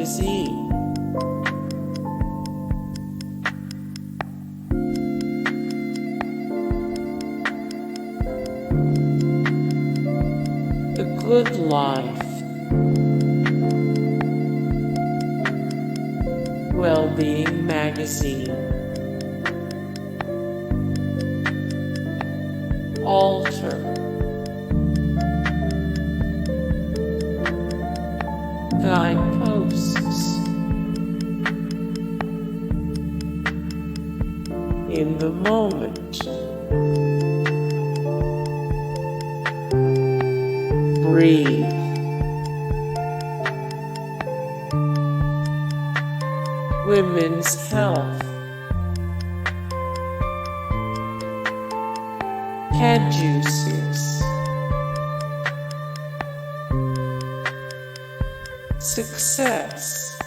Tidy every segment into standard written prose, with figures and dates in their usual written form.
Magazine. The Good Life. Wellbeing Magazine. Alter. Guideposts. In the Moment. Breathe. Women's Health. Caduceus. Success.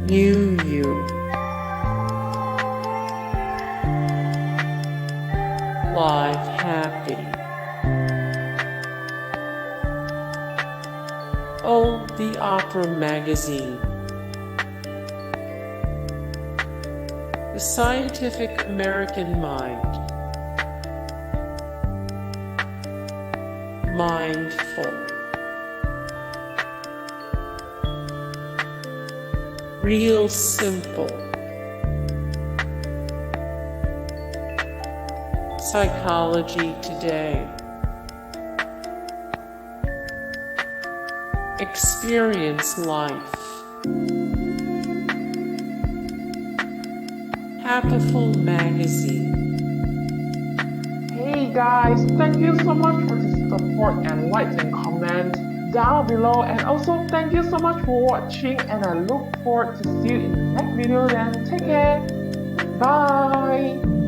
New You. Live Happy. Oh, the Oprah Magazine. The Scientific American Mind. Mindful. Real Simple. Psychology Today. Experience Life. Happiful Magazine. Hey guys, thank you so much for the support and likes and comments down below, and also thank you so much for watching, and I look forward to see you in the next video. Then take care. Bye.